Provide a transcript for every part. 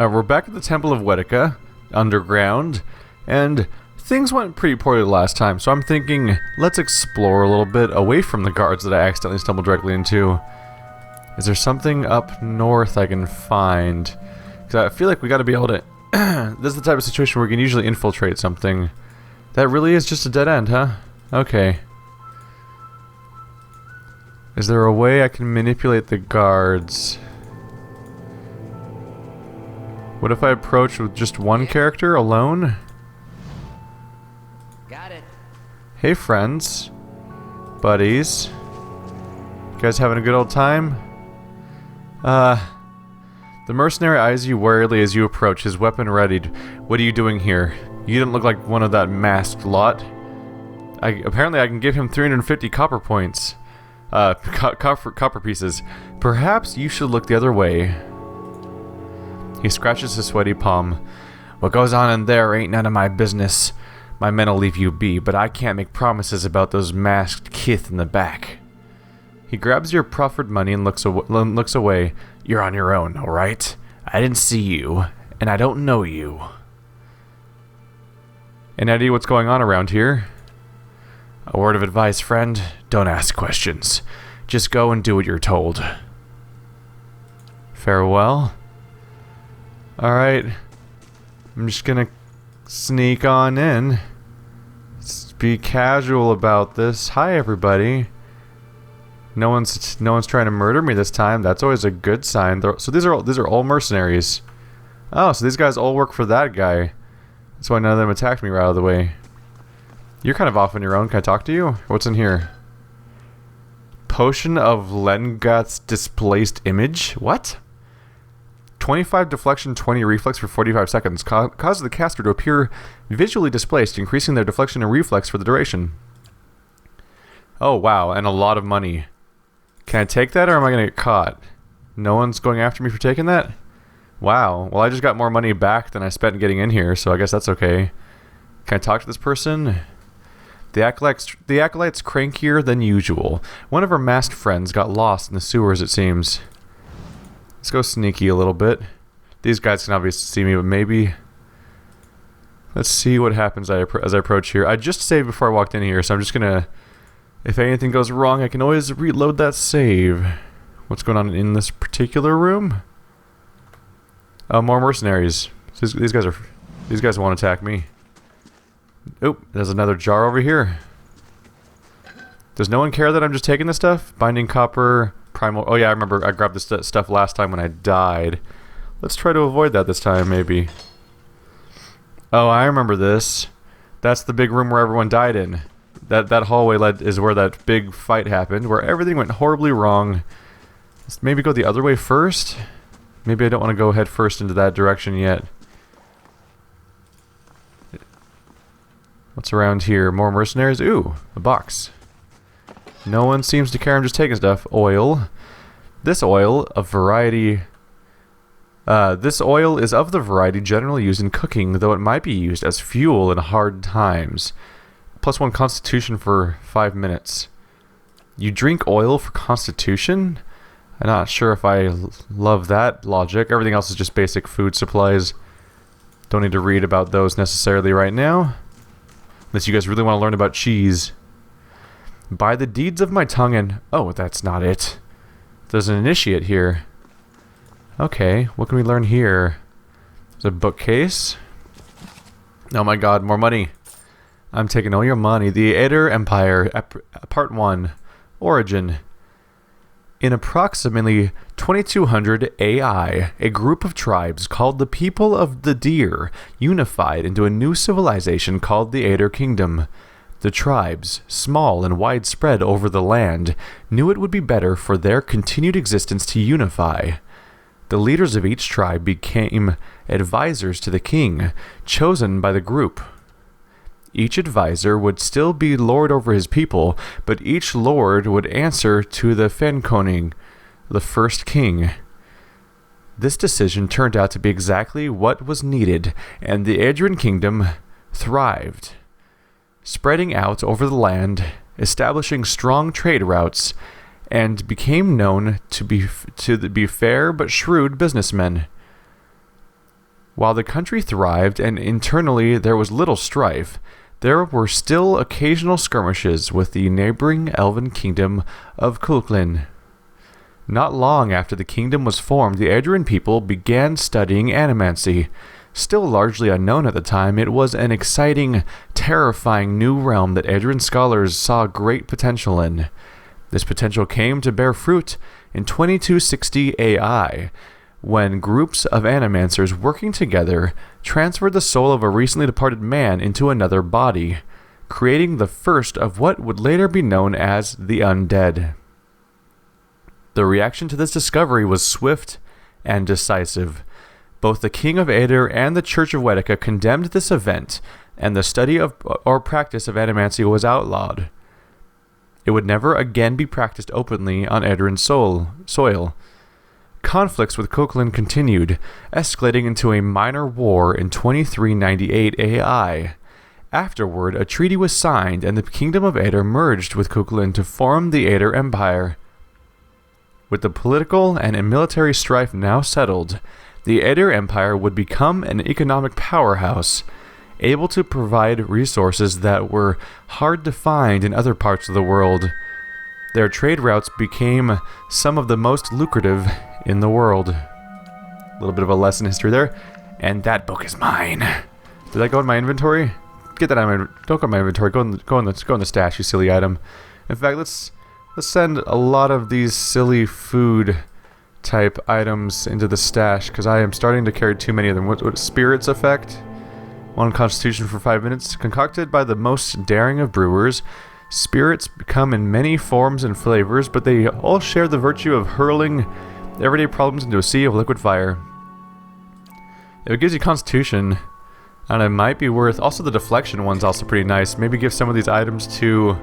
We're back at the Temple of Wedeka, underground, and things went pretty poorly last time, so I'm thinking, let's explore a little bit away from the guards that I accidentally stumbled directly into. Is there something up north I can find? Because I feel like we gotta be able to... This is the type of situation where we can usually infiltrate something. That really is just a dead end, huh? Okay. Is there a way I can manipulate the guards? What if I approach with just one character alone? Got it. Hey friends. Buddies. You guys having a good old time? The mercenary eyes you warily as you approach, his weapon readied. What are you doing here? You didn't look like one of that masked lot. Apparently I can give him 350 copper points. Copper pieces. Perhaps you should look the other way. He scratches his sweaty palm. What goes on in there ain't none of my business. My men'll leave you be, but I can't make promises about those masked kith in the back. He grabs your proffered money and looks away. You're on your own, alright? I didn't see you, and I don't know you. Any idea what's going on around here? A word of advice, friend. Don't ask questions. Just go and do what you're told. Farewell. Alright. I'm just gonna sneak on in. Let's be casual about this. Hi, everybody. No one's trying to murder me this time. That's always a good sign. So these are all mercenaries. Oh, so these guys all work for that guy. That's why none of them attacked me right out of the way. You're kind of off on your own. Can I talk to you? What's in here? Potion of Lengath's displaced image? What? 25 deflection, 20 reflex for 45 seconds. Causes the caster to appear visually displaced, increasing their deflection and reflex for the duration. Oh, wow. And a lot of money. Can I take that or am I going to get caught? No one's going after me for taking that? Wow. Well, I just got more money back than I spent getting in here, so I guess that's okay. Can I talk to this person? The Acolyte's crankier than usual. One of her masked friends got lost in the sewers, it seems. Let's go sneaky a little bit. These guys can obviously see me, but maybe... Let's see what happens as I approach here. I just saved before I walked in here, so I'm just gonna... If anything goes wrong, I can always reload that save. What's going on in this particular room? Oh, more mercenaries. These guys won't attack me. Oh, there's another jar over here. Does no one care that I'm just taking this stuff? Binding copper, primal... Oh yeah, I remember I grabbed this stuff last time when I died. Let's try to avoid that this time, maybe. Oh, I remember this. That's the big room where everyone died in. That hallway is where that big fight happened, where everything went horribly wrong. Let's maybe go the other way first? Maybe I don't want to go head first into that direction yet. What's around here? More mercenaries? Ooh, a box. No one seems to care. I'm just taking stuff. Oil. This oil is of the variety generally used in cooking, though it might be used as fuel in hard times. +1 constitution for 5 minutes. You drink oil for constitution? I'm not sure if I love that logic. Everything else is just basic food supplies. Don't need to read about those necessarily right now. Unless you guys really want to learn about cheese. By the deeds of my tongue and... Oh, that's not it. There's an initiate here. Okay, what can we learn here? There's a bookcase. Oh my god, more money. I'm taking all your money. The Aether Empire, Part 1. Origin. In approximately 2200 AI, a group of tribes called the People of the Deer unified into a new civilization called the Aether Kingdom. The tribes, small and widespread over the land, knew it would be better for their continued existence to unify. The leaders of each tribe became advisors to the king, chosen by the group. Each advisor would still be lord over his people, but each lord would answer to the Fenkoning, the first king. This decision turned out to be exactly what was needed, and the Adrian Kingdom thrived, spreading out over the land, establishing strong trade routes, and became known to be fair but shrewd businessmen. While the country thrived and internally there was little strife, there were still occasional skirmishes with the neighboring elven kingdom of Cuchulainn. Not long after the kingdom was formed, the Adrian people began studying animancy. Still largely unknown at the time, it was an exciting, terrifying new realm that Adrian scholars saw great potential in. This potential came to bear fruit in 2260 AI, when groups of animancers working together transferred the soul of a recently departed man into another body, creating the first of what would later be known as the undead. The reaction to this discovery was swift and decisive. Both the King of Aether and the Church of Wedica condemned this event, and the study of or practice of animancy was outlawed. It would never again be practiced openly on Aetheran soil. Conflicts with Cuchulainn continued, escalating into a minor war in 2398 AI. Afterward, a treaty was signed, and the Kingdom of Aether merged with Cuchulainn to form the Aether Empire. With the political and military strife now settled, the Aether Empire would become an economic powerhouse, able to provide resources that were hard to find in other parts of the world. Their trade routes became some of the most lucrative in the world. A little bit of a lesson in history there. And that book is mine. Did that go in my inventory? Get that out of my... Don't go in my inventory. Go in the stash, you silly item. In fact, let's send a lot of these silly food type items into the stash, because I am starting to carry too many of them. What spirits effect? 1 constitution for 5 minutes. Concocted by the most daring of brewers, spirits come in many forms and flavors, but they all share the virtue of hurling everyday problems into a sea of liquid fire. If it gives you constitution, and it might be worth... Also, the deflection one's also pretty nice. Maybe give some of these items to...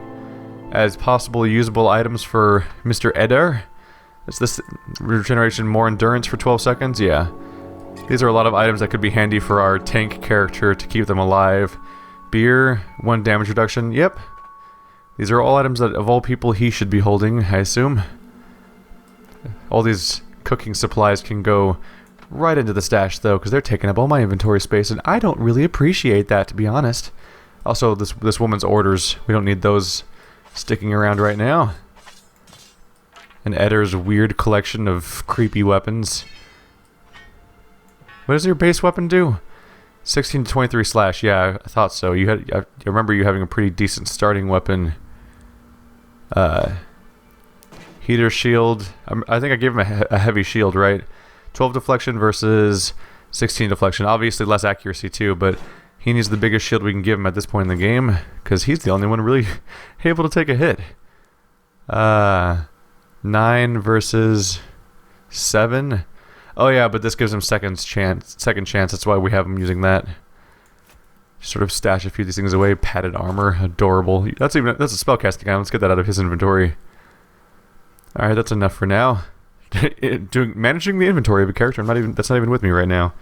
as possible usable items for Mr. Edar. Is this regeneration more endurance for 12 seconds? Yeah. These are a lot of items that could be handy for our tank character to keep them alive. Beer, 1 damage reduction. Yep. These are all items that, of all people, he should be holding, I assume. All these cooking supplies can go right into the stash, though, because they're taking up all my inventory space, and I don't really appreciate that, to be honest. Also, this woman's orders, we don't need those sticking around right now. And Eddar's weird collection of creepy weapons. What does your base weapon do? 16 to 23 slash. Yeah, I thought so. I remember you having a pretty decent starting weapon. Heater shield. I think I gave him a heavy shield, right? 12 deflection versus 16 deflection. Obviously less accuracy too, but he needs the biggest shield we can give him at this point in the game, because he's the only one really able to take a hit. 9 versus 7. Oh yeah, but this gives him second chance. That's why we have him using that. Sort of stash a few of these things away. Padded armor, adorable. That's a spellcasting item. Let's get that out of his inventory. All right, that's enough for now. Managing the inventory of a character. That's not even with me right now.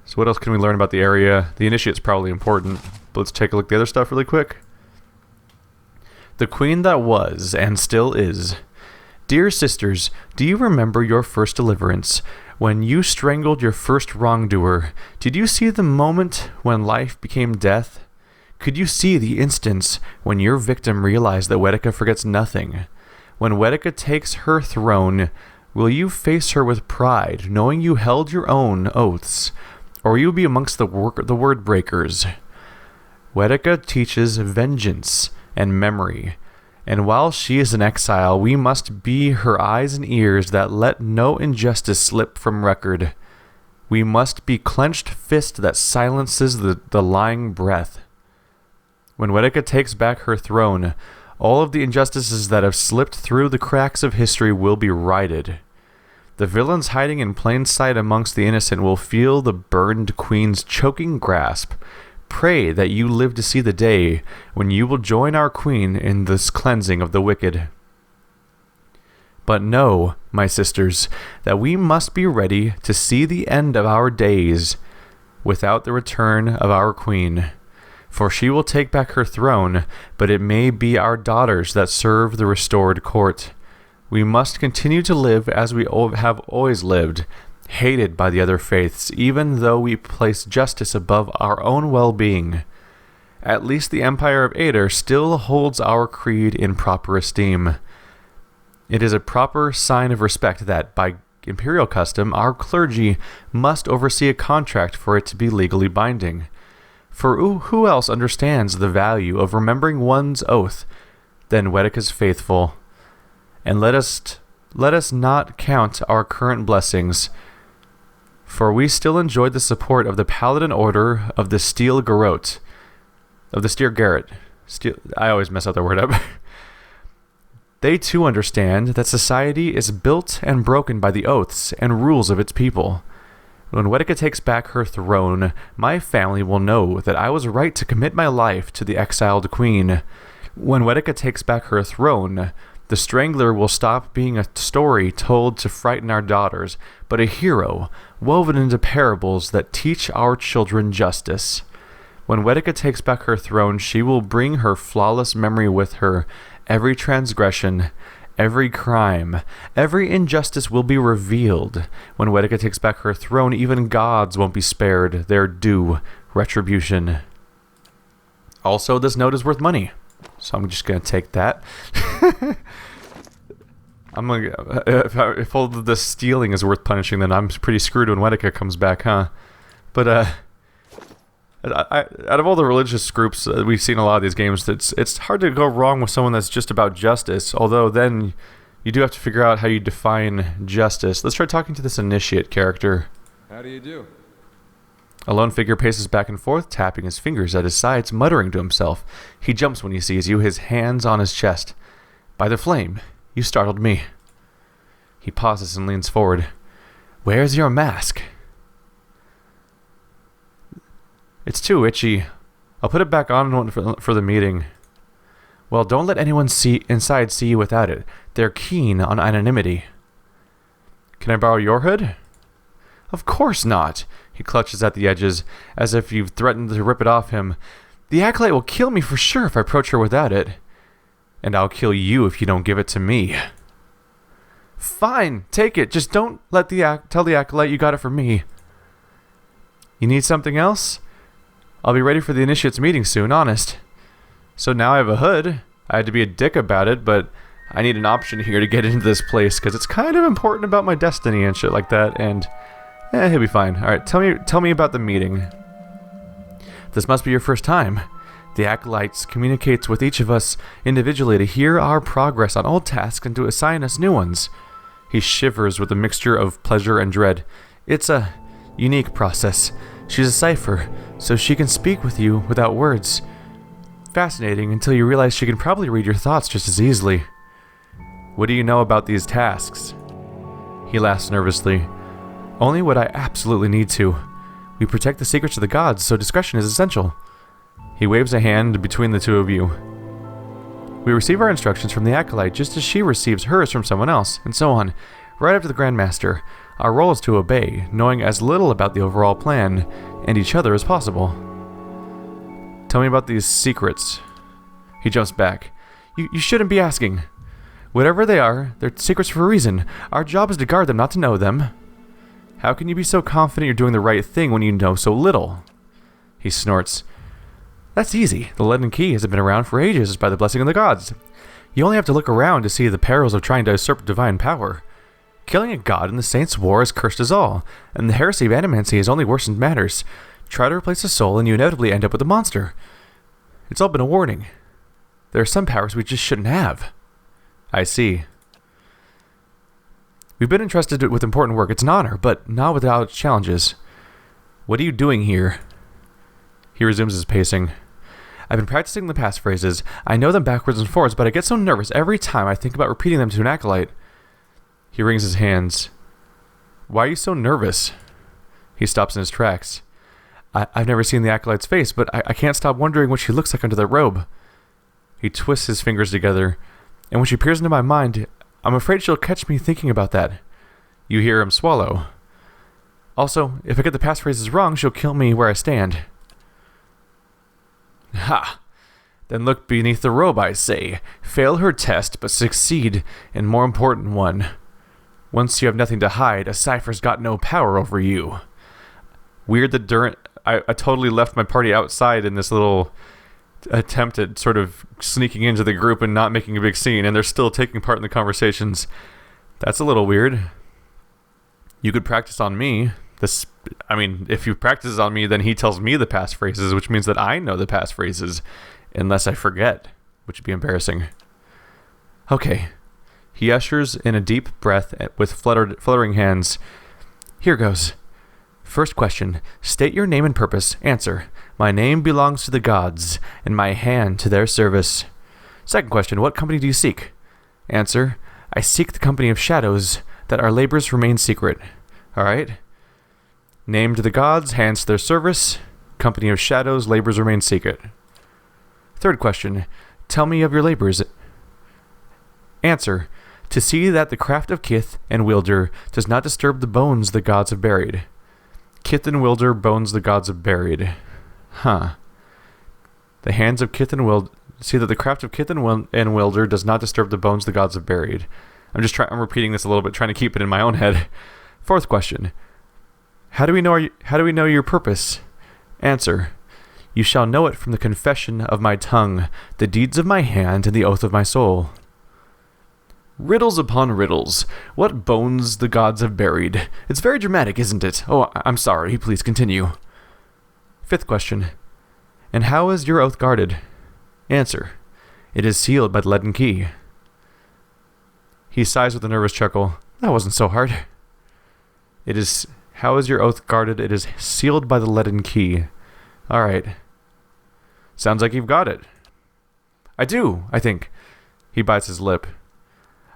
So what else can we learn about the area? The initiate's probably important, but let's take a look at the other stuff really quick. The queen that was and still is. Dear sisters, do you remember your first deliverance? When you strangled your first wrongdoer, did you see the moment when life became death? Could you see the instance when your victim realized that Wedica forgets nothing? When Wedica takes her throne, will you face her with pride, knowing you held your own oaths? Or will you be amongst the word breakers? Wedica teaches vengeance and memory. And while she is in exile, we must be her eyes and ears that let no injustice slip from record. We must be clenched fist that silences the lying breath. When Wedica takes back her throne, all of the injustices that have slipped through the cracks of history will be righted. The villains hiding in plain sight amongst the innocent will feel the burned queen's choking grasp. Pray that you live to see the day when you will join our queen in this cleansing of the wicked. But know, my sisters, that we must be ready to see the end of our days without the return of our queen. For she will take back her throne, but it may be our daughters that serve the restored court. We must continue to live as we have always lived, hated by the other faiths, even though we place justice above our own well-being. At least the Empire of Aether still holds our creed in proper esteem. It is a proper sign of respect that, by imperial custom, our clergy must oversee a contract for it to be legally binding. For who else understands the value of remembering one's oath than Wedeka's faithful? And let us not count our current blessings, for we still enjoy the support of the Paladin Order of the Steel Garrote. Of the Steer Garrett. I always mess up the word up. They too understand that society is built and broken by the oaths and rules of its people. When Wedeka takes back her throne, my family will know that I was right to commit my life to the exiled queen. When Wedeka takes back her throne, the Strangler will stop being a story told to frighten our daughters, but a hero woven into parables that teach our children justice. When Wedeka takes back her throne, she will bring her flawless memory with her. Every transgression, every crime, every injustice will be revealed. When Wedeka takes back her throne, even gods won't be spared their due retribution. Also, this note is worth money, so I'm just going to take that. If all of the stealing is worth punishing, then I'm pretty screwed when Wedeka comes back, huh? But, out of all the religious groups we've seen a lot of these games, it's hard to go wrong with someone that's just about justice, although then you do have to figure out how you define justice. Let's try talking to this initiate character. How do you do? A lone figure paces back and forth, tapping his fingers at his sides, muttering to himself. He jumps when he sees you, his hands on his chest. By the flame, you startled me. He pauses and leans forward. Where's your mask? It's too itchy. I'll put it back on for the meeting. Well, don't let anyone inside see you without it. They're keen on anonymity. Can I borrow your hood? Of course not. He clutches at the edges, as if you've threatened to rip it off him. The Acolyte will kill me for sure if I approach her without it. And I'll kill you if you don't give it to me. Fine, take it. Just don't let tell the Acolyte you got it from me. You need something else? I'll be ready for the Initiate's meeting soon, honest. So now I have a hood. I had to be a dick about it, but I need an option here to get into this place, because it's kind of important about my destiny and shit like that, and he'll be fine. Alright, tell me about the meeting. This must be your first time. The Acolytes communicates with each of us individually to hear our progress on old tasks and to assign us new ones. He shivers with a mixture of pleasure and dread. It's a unique process. She's a cipher, so she can speak with you without words. Fascinating until you realize she can probably read your thoughts just as easily. What do you know about these tasks? He laughs nervously. Only what I absolutely need to. We protect the secrets of the gods, so discretion is essential. He waves a hand between the two of you. We receive our instructions from the Acolyte just as she receives hers from someone else, and so on, right up to the Grandmaster. Our role is to obey, knowing as little about the overall plan, and each other as possible. Tell me about these secrets. He jumps back. You shouldn't be asking. Whatever they are, they're secrets for a reason. Our job is to guard them, not to know them. How can you be so confident you're doing the right thing when you know so little? He snorts. That's easy. The Leaden Key hasn't been around for ages by the blessing of the gods. You only have to look around to see the perils of trying to usurp divine power. Killing a god in the Saints' War has cursed us all, and the heresy of animancy has only worsened matters. Try to replace a soul and you inevitably end up with a monster. It's all been a warning. There are some powers we just shouldn't have. I see. We've been entrusted with important work. It's an honor, but not without its challenges. What are you doing here? He resumes his pacing. I've been practicing the passphrases. I know them backwards and forwards, but I get so nervous every time I think about repeating them to an Acolyte. He wrings his hands. Why are you so nervous? He stops in his tracks. I've never seen the Acolyte's face, but I can't stop wondering what she looks like under that robe. He twists his fingers together, and when she peers into my mind, I'm afraid she'll catch me thinking about that. You hear him swallow. Also, if I get the passphrases wrong, she'll kill me where I stand. Ha! Then look beneath the robe, I say. Fail her test, but succeed in more important one. Once you have nothing to hide, a cipher's got no power over you. Weird that I totally left my party outside in this little attempt at sort of sneaking into the group and not making a big scene, and they're still taking part in the conversations. That's a little weird. You could practice on me. If he practices on me, then he tells me the passphrases, which means that I know the passphrases, unless I forget, which would be embarrassing. Okay. He ushers in a deep breath with fluttering hands. Here goes. First question. State your name and purpose. Answer. My name belongs to the gods, and my hand to their service. Second question. What company do you seek? Answer. I seek the company of shadows, that our labors remain secret. Alright. Name to the gods, hands to their service. Company of shadows, labors remain secret. Third question. Tell me of your labors. Answer. To see that the craft of Kith and Wilder does not disturb the bones the gods have buried. Kith and Wilder, bones the gods have buried. Huh. The hands of Kith and Wilder... See that the craft of Kith and Wilder does not disturb the bones the gods have buried. I'm repeating this a little bit, trying to keep it in my own head. Fourth question. How do we know your purpose? Answer. You shall know it from the confession of my tongue, the deeds of my hand, and the oath of my soul. Riddles upon riddles. What bones the gods have buried. It's very dramatic, isn't it? Oh, I'm sorry. Please continue. Fifth question. And how is your oath guarded? Answer. It is sealed by the leaden key. He sighs with a nervous chuckle. That wasn't so hard. How is your oath guarded? It is sealed by the leaden key. Alright. Sounds like you've got it. I do, I think. He bites his lip.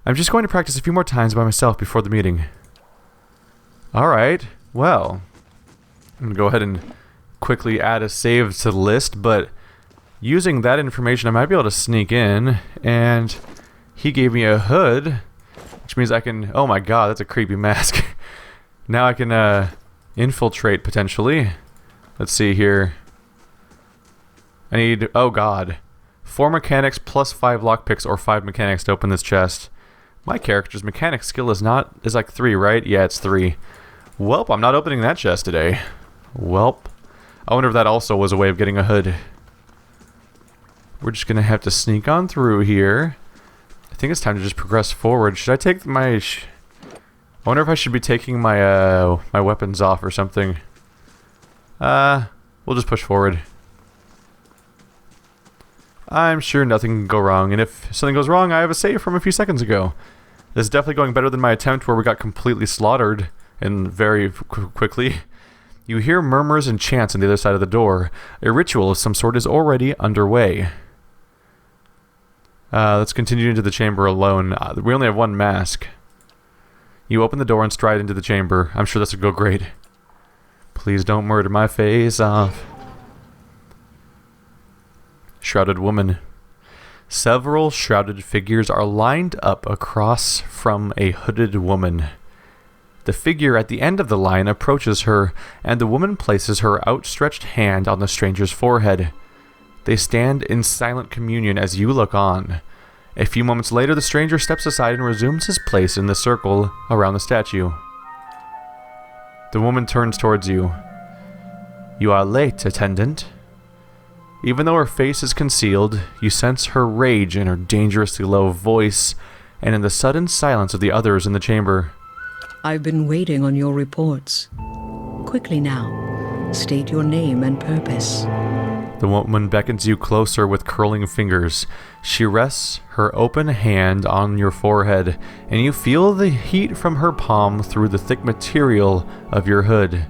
I'm just going to practice a few more times by myself before the meeting. Alright, well. I'm going to go ahead and quickly add a save to the list, but using that information I might be able to sneak in, and he gave me a hood, which means I can... Oh my god, that's a creepy mask. Now I can infiltrate, potentially. Let's see here. I need... Oh god. 4 mechanics plus 5 lockpicks or 5 mechanics to open this chest. My character's mechanic skill is like 3, right? Yeah, it's 3. Welp, I'm not opening that chest today. Welp. I wonder if that also was a way of getting a hood. We're just gonna have to sneak on through here. I think it's time to just progress forward. Should I take my... I wonder if I should be taking my my weapons off or something. We'll just push forward. I'm sure nothing can go wrong, and if something goes wrong, I have a save from a few seconds ago. This is definitely going better than my attempt where we got completely slaughtered, and very quickly. You hear murmurs and chants on the other side of the door. A ritual of some sort is already underway. Let's continue into the chamber alone. We only have 1 mask. You open the door and stride into the chamber. I'm sure this will go great. Please don't murder my face off. Shrouded woman. Several shrouded figures are lined up across from a hooded woman. The figure at the end of the line approaches her, and the woman places her outstretched hand on the stranger's forehead. They stand in silent communion as you look on. A few moments later, the stranger steps aside and resumes his place in the circle around the statue. The woman turns towards you. You are late, attendant. Even though her face is concealed, you sense her rage in her dangerously low voice and in the sudden silence of the others in the chamber. I've been waiting on your reports. Quickly now, state your name and purpose. The woman beckons you closer with curling fingers. She rests her open hand on your forehead, and you feel the heat from her palm through the thick material of your hood.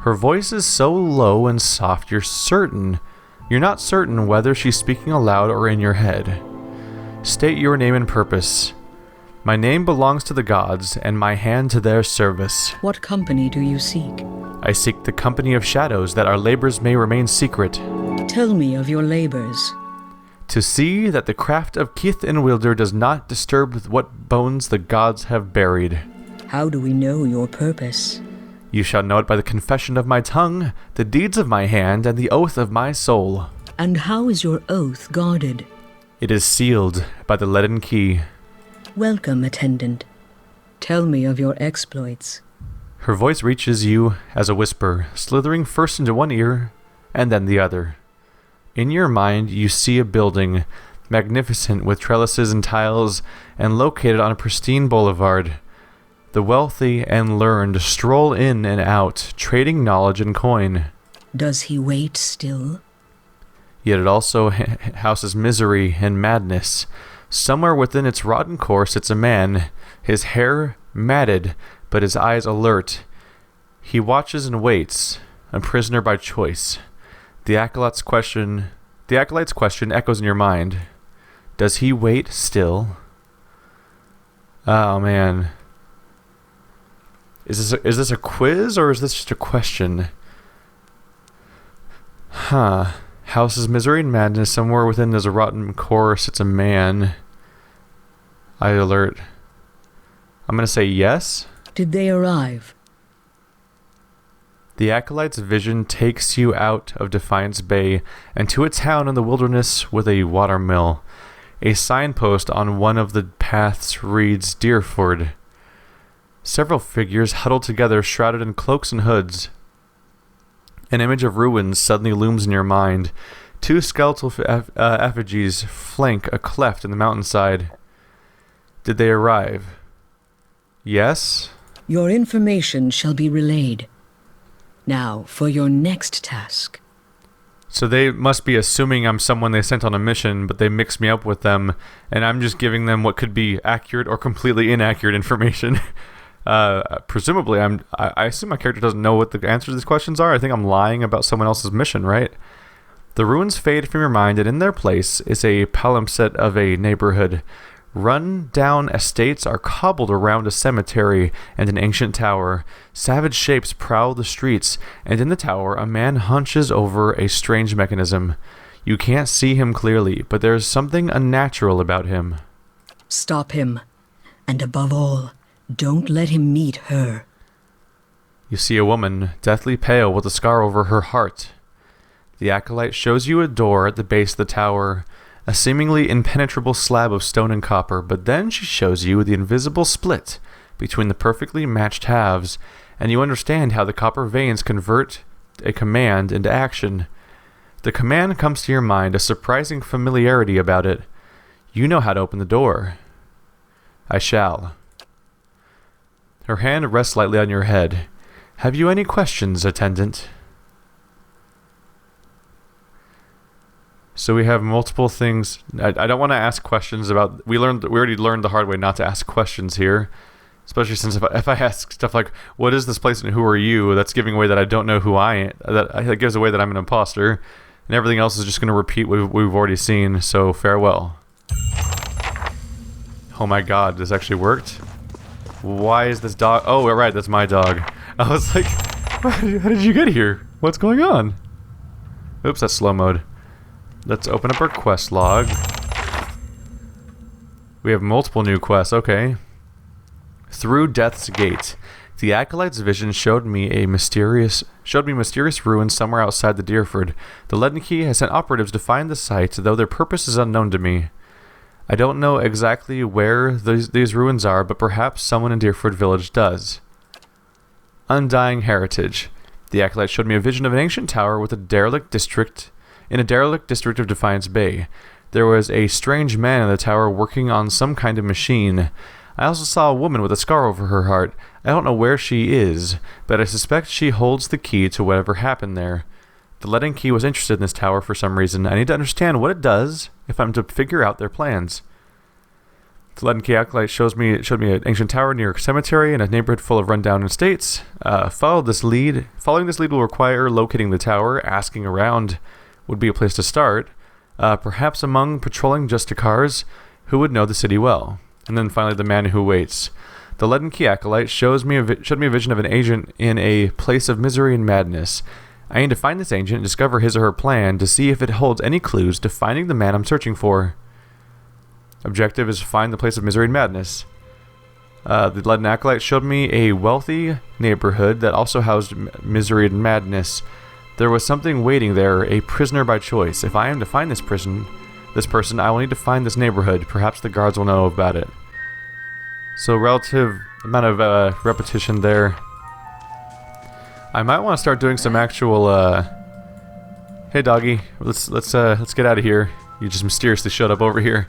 Her voice is so low and soft you're not certain whether she's speaking aloud or in your head. State your name and purpose. My name belongs to the gods, and my hand to their service. What company do you seek? I seek the company of shadows, that our labors may remain secret. Tell me of your labors. To see that the craft of Kith and Wilder does not disturb what bones the gods have buried. How do we know your purpose? You shall know it by the confession of my tongue, the deeds of my hand, and the oath of my soul. And how is your oath guarded? It is sealed by the leaden key. Welcome, attendant. Tell me of your exploits. Her voice reaches you as a whisper, slithering first into one ear and then the other. In your mind, you see a building, magnificent with trellises and tiles, and located on a pristine boulevard. The wealthy and learned stroll in and out, trading knowledge and coin. Does he wait still? Yet it also houses misery and madness. Somewhere within its rotten core sits a man, his hair matted, but his eyes alert. He watches and waits, a prisoner by choice. The Acolyte's question echoes in your mind. Does he wait still? Oh man. Is this a quiz or is this just a question? Huh. Houses misery and madness. Somewhere within there's a rotten core sits a man. I alert. I'm gonna say yes. Did they arrive? The Acolyte's vision takes you out of Defiance Bay and to a town in the wilderness with a watermill. A signpost on one of the paths reads Deerford. Several figures huddled together, shrouded in cloaks and hoods. An image of ruins suddenly looms in your mind. Two skeletal effigies flank a cleft in the mountainside. Did they arrive? Yes? Your information shall be relayed. Now, for your next task. So they must be assuming I'm someone they sent on a mission, but they mix me up with them, and I'm just giving them what could be accurate or completely inaccurate information. Presumably, I assume my character doesn't know what the answers to these questions are. I think I'm lying about someone else's mission, right? The ruins fade from your mind, and in their place is a palimpsest of a neighborhood. Run-down estates are cobbled around a cemetery and an ancient tower. Savage shapes prowl the streets, and in the tower a man hunches over a strange mechanism. You can't see him clearly, but there's something unnatural about him. Stop him. And above all, don't let him meet her. You see a woman, deathly pale with a scar over her heart. The Acolyte shows you a door at the base of the tower. A seemingly impenetrable slab of stone and copper, but then she shows you the invisible split between the perfectly matched halves, and you understand how the copper veins convert a command into action. The command comes to your mind, a surprising familiarity about it. You know how to open the door. I shall. Her hand rests lightly on your head. Have you any questions, attendant? So we have multiple things. I don't want to ask questions about. We already learned the hard way not to ask questions here, especially since if I ask stuff like "What is this place and who are you?" that's giving away that I don't know who I am. That gives away that I'm an imposter, and everything else is just going to repeat what we've already seen. So farewell. Oh my God, this actually worked. Why is this dog? Oh, right, that's my dog. I was like, how did you get here? What's going on? Oops, that's slow mode. Let's open up our quest log. We have multiple new quests, okay. Through Death's Gate. The Acolyte's vision showed me mysterious ruins somewhere outside the Deerford. The Leaden Key has sent operatives to find the site, though their purpose is unknown to me. I don't know exactly where these ruins are, but perhaps someone in Deerford Village does. Undying Heritage. The Acolyte showed me a vision of an ancient tower with a derelict district of Defiance Bay. There was a strange man in the tower working on some kind of machine. I also saw a woman with a scar over her heart. I don't know where she is, but I suspect she holds the key to whatever happened there. The Leaden Key was interested in this tower for some reason. I need to understand what it does if I'm to figure out their plans. The Leaden Key Acolyte showed me an ancient tower near a cemetery in a neighborhood full of rundown estates. Following this lead will require locating the tower, asking around would be a place to start, perhaps among patrolling Justicars who would know the city well. And then finally, the man who waits. The Leaden Key Acolyte showed me a vision of an agent in a place of misery and madness. I need to find this agent and discover his or her plan to see if it holds any clues to finding the man I'm searching for. Objective is to find the place of misery and madness. The Leaden Acolyte showed me a wealthy neighborhood that also housed misery and madness. There was something waiting there, a prisoner by choice. If I am to find this person, I will need to find this neighborhood. Perhaps the guards will know about it. So relative amount of repetition there. I might want to start doing some actual. Hey, doggy, let's get out of here. You just mysteriously showed up over here.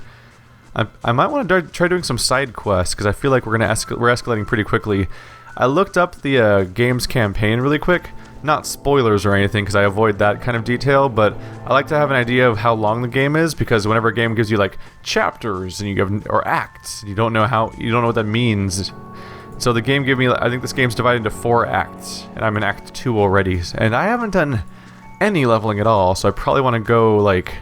I might want to try doing some side quests because I feel like we're escalating pretty quickly. I looked up the game's campaign really quick. Not spoilers or anything because I avoid that kind of detail, but I like to have an idea of how long the game is because whenever a game gives you like chapters and or acts, you don't know what that means. So the game gave me, I think this game's divided into 4 acts, and I'm in Act 2 already, and I haven't done any leveling at all, so I probably want to go like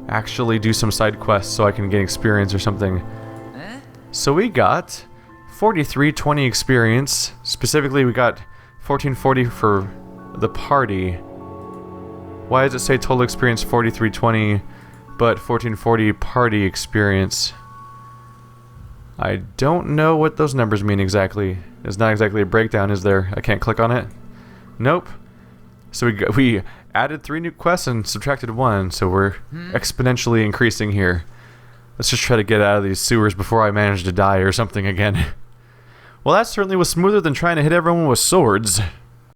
actually do some side quests so I can gain experience or something. So we got 4320 experience. Specifically, we got 1440 for the party. Why does it say total experience 4320 but 1440 party experience? I don't know what those numbers mean exactly. There's not exactly a breakdown, is there? I can't click on it. Nope. So we added 3 new quests and subtracted 1, so we're exponentially increasing here. Let's just try to get out of these sewers before I manage to die or something again. Well, that certainly was smoother than trying to hit everyone with swords.